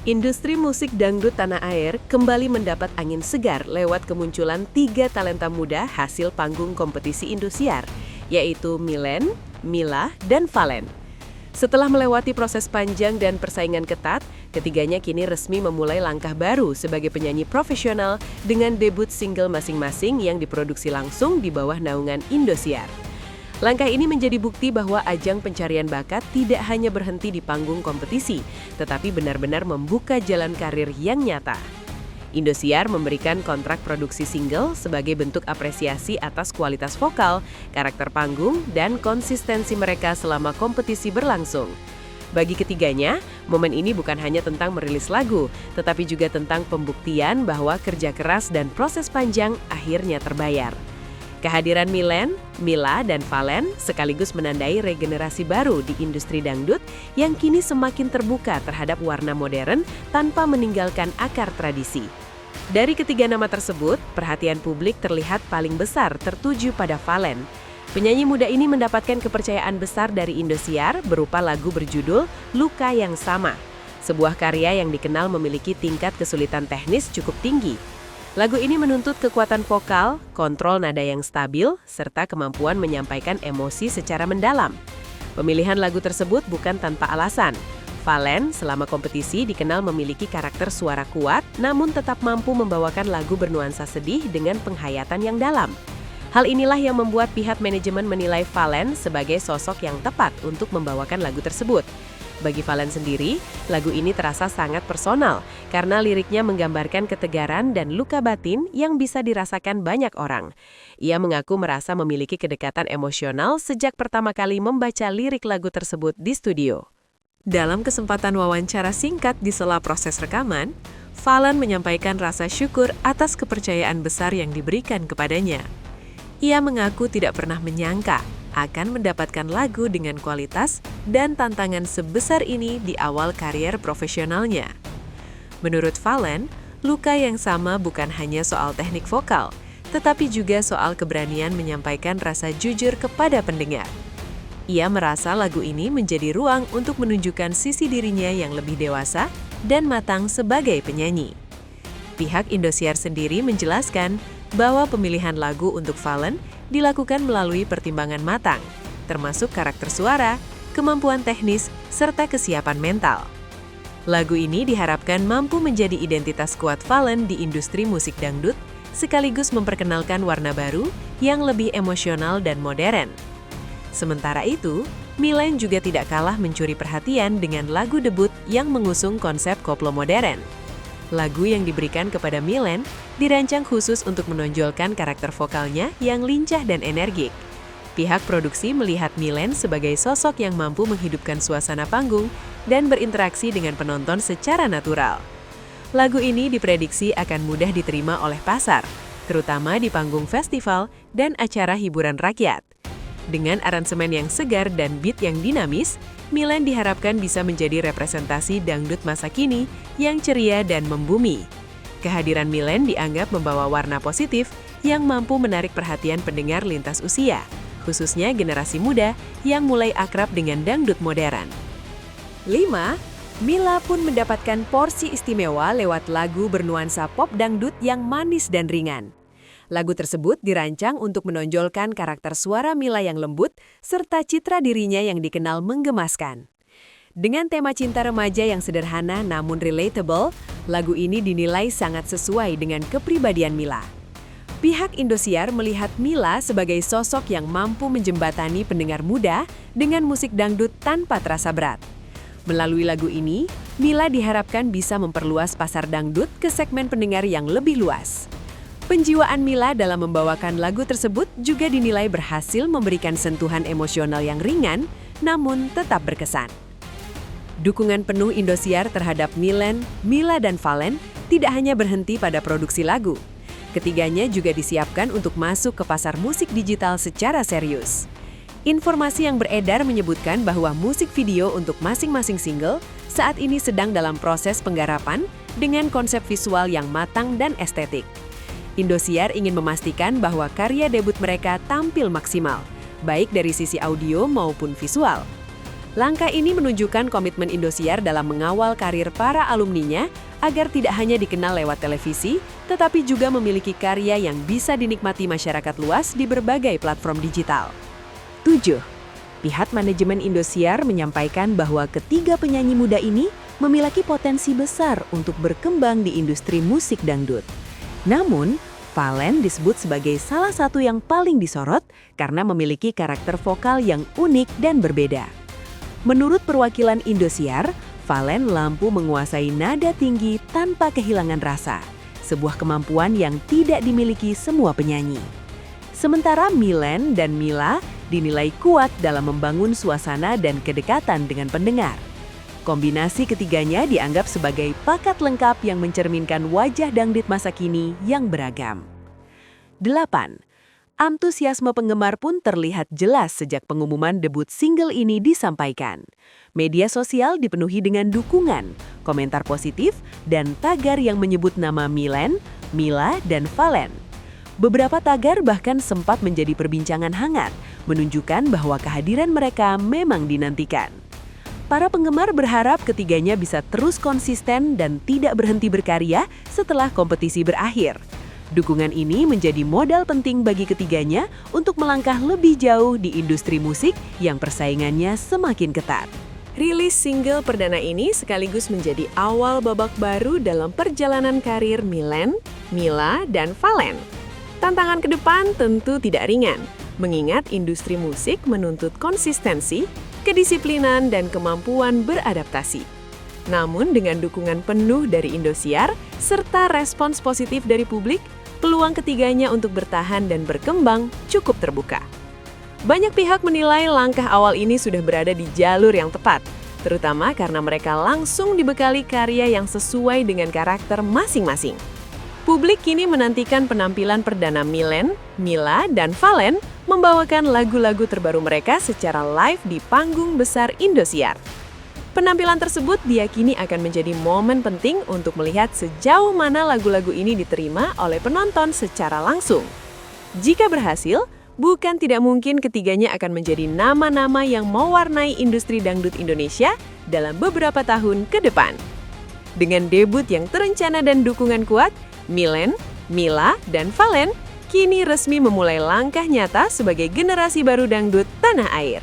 Industri musik dangdut tanah air kembali mendapat angin segar lewat kemunculan 3 talenta muda hasil panggung kompetisi Indosiar, yaitu Milen, Mila, dan Valen. Setelah melewati proses panjang dan persaingan ketat, ketiganya kini resmi memulai langkah baru sebagai penyanyi profesional dengan debut single masing-masing yang diproduksi langsung di bawah naungan Indosiar. Langkah ini menjadi bukti bahwa ajang pencarian bakat tidak hanya berhenti di panggung kompetisi, tetapi benar-benar membuka jalan karir yang nyata. Indosiar memberikan kontrak produksi single sebagai bentuk apresiasi atas kualitas vokal, karakter panggung, dan konsistensi mereka selama kompetisi berlangsung. Bagi ketiganya, momen ini bukan hanya tentang merilis lagu, tetapi juga tentang pembuktian bahwa kerja keras dan proses panjang akhirnya terbayar. Kehadiran Milen, Mila, dan Valen sekaligus menandai regenerasi baru di industri dangdut yang kini semakin terbuka terhadap warna modern tanpa meninggalkan akar tradisi. Dari ketiga nama tersebut, perhatian publik terlihat paling besar tertuju pada Valen. Penyanyi muda ini mendapatkan kepercayaan besar dari Indosiar berupa lagu berjudul Luka Yang Sama, sebuah karya yang dikenal memiliki tingkat kesulitan teknis cukup tinggi. Lagu ini menuntut kekuatan vokal, kontrol nada yang stabil, serta kemampuan menyampaikan emosi secara mendalam. Pemilihan lagu tersebut bukan tanpa alasan. Valen selama kompetisi dikenal memiliki karakter suara kuat, namun tetap mampu membawakan lagu bernuansa sedih dengan penghayatan yang dalam. Hal inilah yang membuat pihak manajemen menilai Valen sebagai sosok yang tepat untuk membawakan lagu tersebut. Bagi Valen sendiri, lagu ini terasa sangat personal karena liriknya menggambarkan ketegaran dan luka batin yang bisa dirasakan banyak orang. Ia mengaku merasa memiliki kedekatan emosional sejak pertama kali membaca lirik lagu tersebut di studio. Dalam kesempatan wawancara singkat di sela proses rekaman, Valen menyampaikan rasa syukur atas kepercayaan besar yang diberikan kepadanya. Ia mengaku tidak pernah menyangka akan mendapatkan lagu dengan kualitas dan tantangan sebesar ini di awal karier profesionalnya. Menurut Valen, Luka Yang Sama bukan hanya soal teknik vokal, tetapi juga soal keberanian menyampaikan rasa jujur kepada pendengar. Ia merasa lagu ini menjadi ruang untuk menunjukkan sisi dirinya yang lebih dewasa dan matang sebagai penyanyi. Pihak Indosiar sendiri menjelaskan bahwa pemilihan lagu untuk Valen dilakukan melalui pertimbangan matang, termasuk karakter suara, kemampuan teknis, serta kesiapan mental. Lagu ini diharapkan mampu menjadi identitas kuat Valen di industri musik dangdut, sekaligus memperkenalkan warna baru yang lebih emosional dan modern. Sementara itu, Milen juga tidak kalah mencuri perhatian dengan lagu debut yang mengusung konsep koplo modern. Lagu yang diberikan kepada Milen dirancang khusus untuk menonjolkan karakter vokalnya yang lincah dan energik. Pihak produksi melihat Milen sebagai sosok yang mampu menghidupkan suasana panggung dan berinteraksi dengan penonton secara natural. Lagu ini diprediksi akan mudah diterima oleh pasar, terutama di panggung festival dan acara hiburan rakyat. Dengan aransemen yang segar dan beat yang dinamis, Milen diharapkan bisa menjadi representasi dangdut masa kini yang ceria dan membumi. Kehadiran Milen dianggap membawa warna positif yang mampu menarik perhatian pendengar lintas usia, khususnya generasi muda yang mulai akrab dengan dangdut modern. 5. Mila pun mendapatkan porsi istimewa lewat lagu bernuansa pop dangdut yang manis dan ringan. Lagu tersebut dirancang untuk menonjolkan karakter suara Mila yang lembut serta citra dirinya yang dikenal menggemaskan. Dengan tema cinta remaja yang sederhana namun relatable, lagu ini dinilai sangat sesuai dengan kepribadian Mila. Pihak Indosiar melihat Mila sebagai sosok yang mampu menjembatani pendengar muda dengan musik dangdut tanpa terasa berat. Melalui lagu ini, Mila diharapkan bisa memperluas pasar dangdut ke segmen pendengar yang lebih luas. Penjiwaan Mila dalam membawakan lagu tersebut juga dinilai berhasil memberikan sentuhan emosional yang ringan, namun tetap berkesan. Dukungan penuh Indosiar terhadap Milen, Mila, dan Valen tidak hanya berhenti pada produksi lagu. Ketiganya juga disiapkan untuk masuk ke pasar musik digital secara serius. Informasi yang beredar menyebutkan bahwa musik video untuk masing-masing single saat ini sedang dalam proses penggarapan dengan konsep visual yang matang dan estetik. Indosiar ingin memastikan bahwa karya debut mereka tampil maksimal, baik dari sisi audio maupun visual. Langkah ini menunjukkan komitmen Indosiar dalam mengawal karir para alumninya agar tidak hanya dikenal lewat televisi, tetapi juga memiliki karya yang bisa dinikmati masyarakat luas di berbagai platform digital. 7. Pihak manajemen Indosiar menyampaikan bahwa ketiga penyanyi muda ini memiliki potensi besar untuk berkembang di industri musik dangdut. Namun, Fallen disebut sebagai salah satu yang paling disorot karena memiliki karakter vokal yang unik dan berbeda. Menurut perwakilan Indosiar, Fallen lampu menguasai nada tinggi tanpa kehilangan rasa, sebuah kemampuan yang tidak dimiliki semua penyanyi. Sementara Milen dan Mila dinilai kuat dalam membangun suasana dan kedekatan dengan pendengar. Kombinasi ketiganya dianggap sebagai paket lengkap yang mencerminkan wajah dangdut masa kini yang beragam. 8. Antusiasme penggemar pun terlihat jelas sejak pengumuman debut single ini disampaikan. Media sosial dipenuhi dengan dukungan, komentar positif, dan tagar yang menyebut nama Milen, Mila, dan Fallen. Beberapa tagar bahkan sempat menjadi perbincangan hangat, menunjukkan bahwa kehadiran mereka memang dinantikan. Para penggemar berharap ketiganya bisa terus konsisten dan tidak berhenti berkarya setelah kompetisi berakhir. Dukungan ini menjadi modal penting bagi ketiganya untuk melangkah lebih jauh di industri musik yang persaingannya semakin ketat. Rilis single perdana ini sekaligus menjadi awal babak baru dalam perjalanan karir Milen, Mila, dan Fallen. Tantangan ke depan tentu tidak ringan, mengingat industri musik menuntut konsistensi, kedisiplinan, dan kemampuan beradaptasi. Namun dengan dukungan penuh dari Indosiar, serta respons positif dari publik, peluang ketiganya untuk bertahan dan berkembang cukup terbuka. Banyak pihak menilai langkah awal ini sudah berada di jalur yang tepat, terutama karena mereka langsung dibekali karya yang sesuai dengan karakter masing-masing. Publik kini menantikan penampilan perdana Milen, Mila, dan Fallen membawakan lagu-lagu terbaru mereka secara live di panggung besar Indosiar. Penampilan tersebut diyakini akan menjadi momen penting untuk melihat sejauh mana lagu-lagu ini diterima oleh penonton secara langsung. Jika berhasil, bukan tidak mungkin ketiganya akan menjadi nama-nama yang mewarnai industri dangdut Indonesia dalam beberapa tahun ke depan. Dengan debut yang terencana dan dukungan kuat, Milen, Mila, dan Fallen kini resmi memulai langkah nyata sebagai generasi baru dangdut tanah air.